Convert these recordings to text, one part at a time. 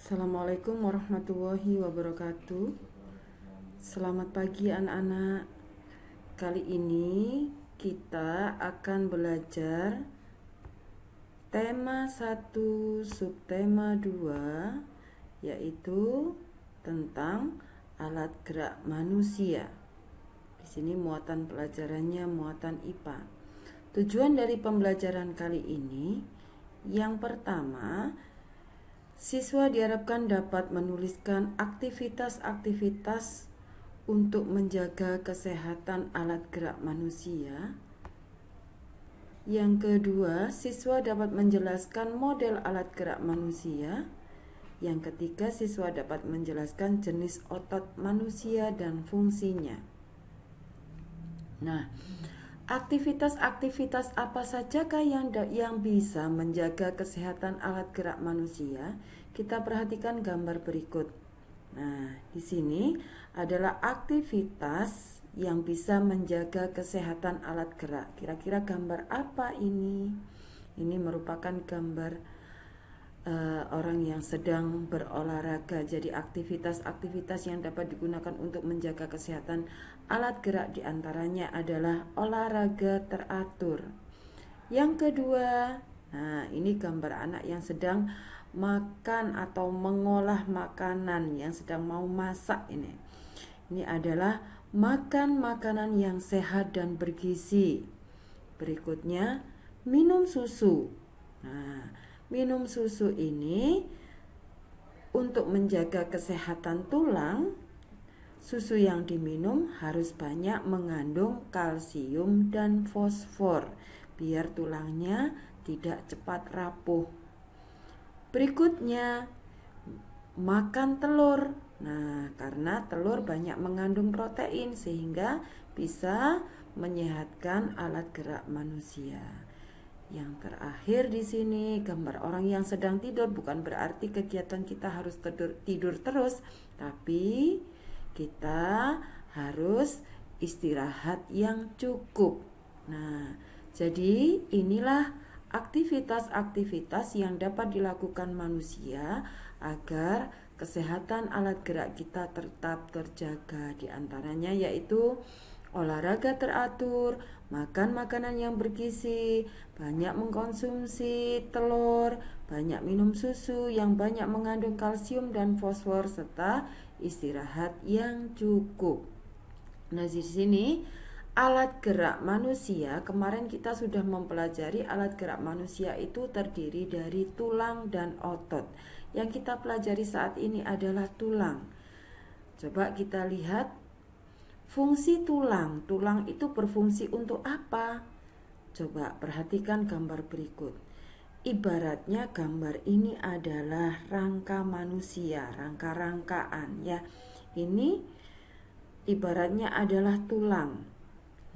Assalamualaikum warahmatullahi wabarakatuh. Selamat pagi anak-anak. Kali ini kita akan belajar tema 1 subtema 2, yaitu tentang alat gerak manusia. Di sini muatan pelajarannya muatan IPA. Tujuan dari pembelajaran kali ini, yang pertama, siswa diharapkan dapat menuliskan aktivitas-aktivitas untuk menjaga kesehatan alat gerak manusia. Yang kedua, siswa dapat menjelaskan model alat gerak manusia. Yang ketiga, siswa dapat menjelaskan jenis otot manusia dan fungsinya. Nah, aktivitas-aktivitas apa sajakah yang bisa menjaga kesehatan alat gerak manusia? Kita perhatikan gambar berikut. Nah, di sini adalah aktivitas yang bisa menjaga kesehatan alat gerak. Kira-kira gambar apa ini? Ini merupakan gambar orang yang sedang berolahraga. Jadi aktivitas-aktivitas yang dapat digunakan untuk menjaga kesehatan alat gerak diantaranya adalah olahraga teratur. Yang kedua, nah ini gambar anak yang sedang makan atau mengolah makanan, yang sedang mau masak ini. Ini adalah makan makanan yang sehat dan bergizi. Berikutnya, minum susu. Nah, minum susu ini untuk menjaga kesehatan tulang. Susu yang diminum harus banyak mengandung kalsium dan fosfor biar tulangnya tidak cepat rapuh. Berikutnya, makan telur. Nah, karena telur banyak mengandung protein sehingga bisa menyehatkan alat gerak manusia. Yang terakhir di sini gambar orang yang sedang tidur. Bukan berarti kegiatan kita harus tidur terus, tapi kita harus istirahat yang cukup. Nah, jadi inilah aktivitas-aktivitas yang dapat dilakukan manusia agar kesehatan alat gerak kita tetap terjaga. Di antaranya yaitu olahraga teratur, makan makanan yang bergizi, banyak mengkonsumsi telur, banyak minum susu yang banyak mengandung kalsium dan fosfor, serta istirahat yang cukup. Nah, di sini alat gerak manusia, kemarin kita sudah mempelajari alat gerak manusia itu terdiri dari tulang dan otot. Yang kita pelajari saat ini adalah tulang. Coba kita lihat fungsi tulang. Tulang itu berfungsi untuk apa? Coba perhatikan gambar berikut. Ibaratnya gambar ini adalah rangka manusia, rangka-rangkaan ya. Ini ibaratnya adalah tulang.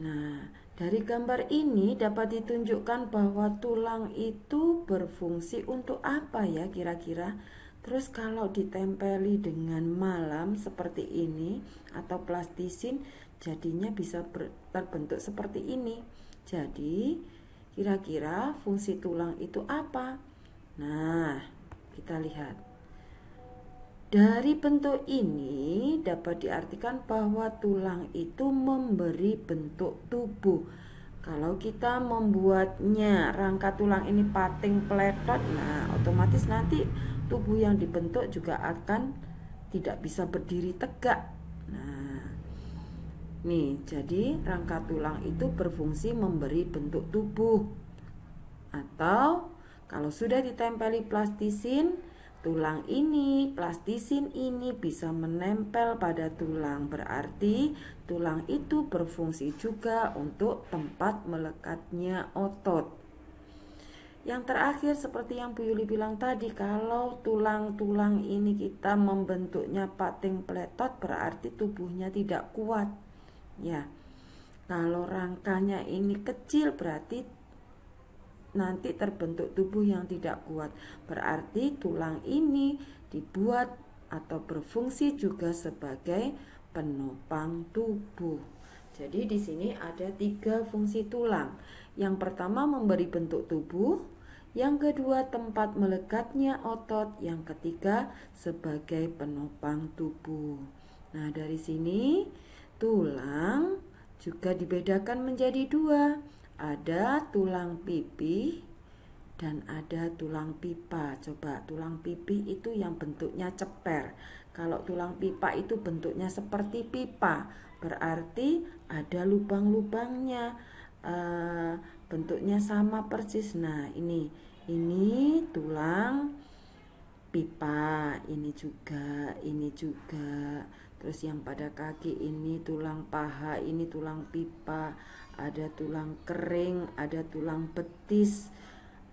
Nah, dari gambar ini dapat ditunjukkan bahwa tulang itu berfungsi untuk apa ya kira-kira? Terus kalau ditempeli dengan malam seperti ini atau plastisin, jadinya bisa terbentuk seperti ini. Jadi, kira-kira fungsi tulang itu apa? Nah, kita lihat. Dari bentuk ini dapat diartikan bahwa tulang itu memberi bentuk tubuh. Kalau kita membuatnya rangka tulang ini pating peletot, nah otomatis nanti tubuh yang dibentuk juga akan tidak bisa berdiri tegak. Nah, nih, jadi rangka tulang itu berfungsi memberi bentuk tubuh. Atau kalau sudah ditempeli plastisin, tulang ini, plastisin ini bisa menempel pada tulang. Berarti tulang itu berfungsi juga untuk tempat melekatnya otot. Yang terakhir seperti yang Bu Yuli bilang tadi, kalau tulang-tulang ini kita membentuknya pating peletot, berarti tubuhnya tidak kuat. Ya. Kalau rangkanya ini kecil, berarti nanti terbentuk tubuh yang tidak kuat. Berarti tulang ini dibuat atau berfungsi juga sebagai penopang tubuh. Jadi di sini ada 3 fungsi tulang. Yang pertama memberi bentuk tubuh, Yang kedua, tempat melekatnya otot. Yang ketiga, sebagai penopang tubuh. Nah, dari sini tulang juga dibedakan menjadi dua. Ada tulang pipih dan ada tulang pipa. Coba, tulang pipih itu yang bentuknya ceper. Kalau tulang pipa itu bentuknya seperti pipa, berarti ada lubang-lubangnya. Bentuknya sama persis. Nah, ini tulang pipa, ini juga, ini juga. Terus yang pada kaki ini tulang paha, ini tulang pipa, ada tulang kering, ada tulang betis.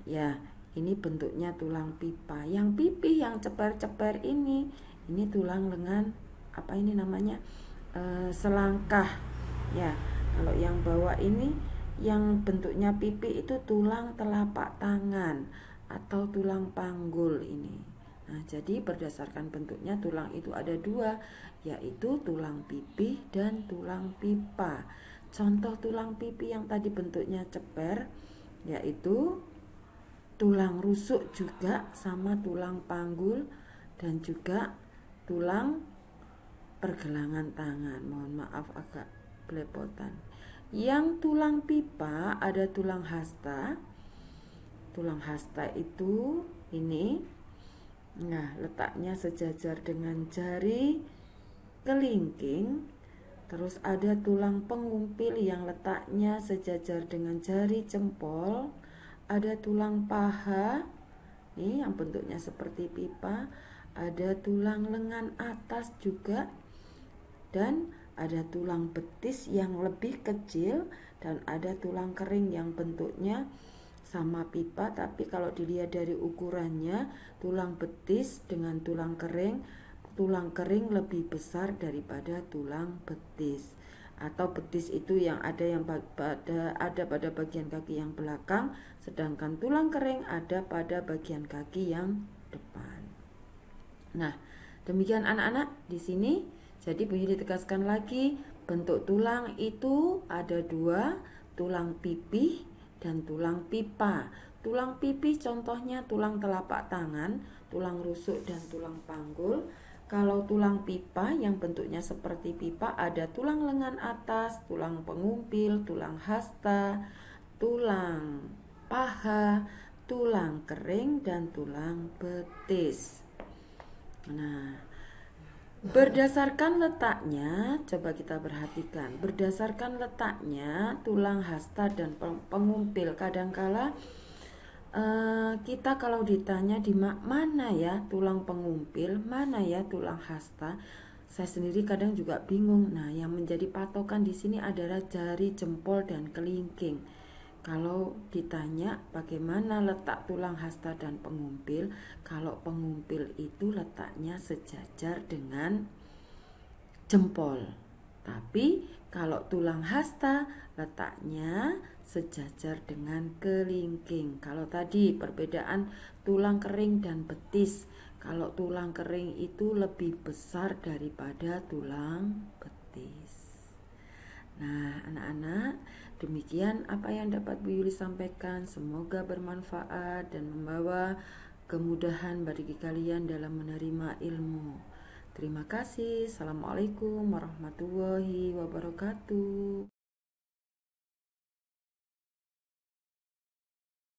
Ya, ini bentuknya tulang pipa. Yang pipih, yang ceper-ceper ini tulang lengan, apa ini namanya? Selangkah. Ya, kalau yang bawah ini yang bentuknya pipi itu tulang telapak tangan atau tulang panggul ini. Nah, jadi berdasarkan bentuknya tulang itu ada dua, yaitu tulang pipih dan tulang pipa. Contoh tulang pipi yang tadi bentuknya ceper, yaitu tulang rusuk juga sama tulang panggul dan juga tulang pergelangan tangan. Mohon maaf agak belepotan. Yang tulang pipa ada tulang hasta. Tulang hasta itu ini. Nah, letaknya sejajar dengan jari kelingking. Terus ada tulang pengumpil yang letaknya sejajar dengan jari jempol. Ada tulang paha, nih yang bentuknya seperti pipa. Ada tulang lengan atas juga. Dan ada tulang betis yang lebih kecil. Dan ada tulang kering yang bentuknya sama pipa, tapi kalau dilihat dari ukurannya, tulang betis dengan tulang kering lebih besar daripada tulang betis. Atau betis itu yang ada pada bagian kaki yang belakang, sedangkan tulang kering ada pada bagian kaki yang depan. Nah, demikian anak-anak di sini. Jadi boleh ditegaskan lagi, bentuk tulang itu ada dua, tulang pipih dan tulang pipa. Tulang pipih contohnya tulang telapak tangan, tulang rusuk dan tulang panggul. Kalau tulang pipa yang bentuknya seperti pipa ada tulang lengan atas, tulang pengumpil, tulang hasta, tulang paha, tulang kering dan tulang betis. Nah, berdasarkan letaknya, coba kita perhatikan. Berdasarkan letaknya, tulang hasta dan pengumpil kadangkala kita kalau ditanya di mana ya tulang pengumpil, mana ya tulang hasta, saya sendiri kadang juga bingung. Nah, yang menjadi patokan di sini adalah jari jempol dan kelingking. Kalau ditanya bagaimana letak tulang hasta dan pengumpil, kalau pengumpil itu letaknya sejajar dengan jempol. Tapi kalau tulang hasta letaknya sejajar dengan kelingking. Kalau tadi perbedaan tulang kering dan betis, kalau tulang kering itu lebih besar daripada tulang betis. Nah, anak-anak, demikian apa yang dapat Bu Yuli sampaikan. Semoga bermanfaat dan membawa kemudahan bagi kalian dalam menerima ilmu. Terima kasih. Assalamualaikum warahmatullahi wabarakatuh.